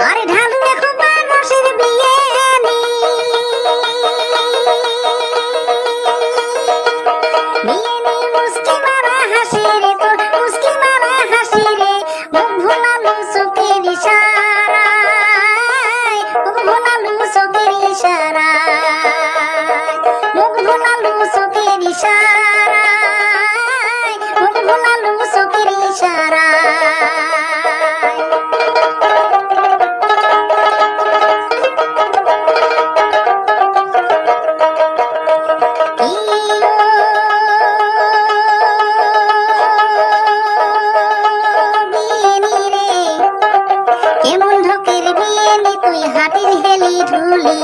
আরে ঢালু দেখো মানুষের বিয়ে মুস্কি মারা হাসি রে, তোর মুস্কি মারা হাসি রে, মুখ ভোলালু চোখের ইশারায়, মুখ ভোলালু চোখের ইশারায়, মুখ ভোলালু চোখের ইশারায়, মুখ ভোলালু চোখের ইশারায়। কেমন ঢকের বিয়েলি তুই হাতির হেলি ঢুলি।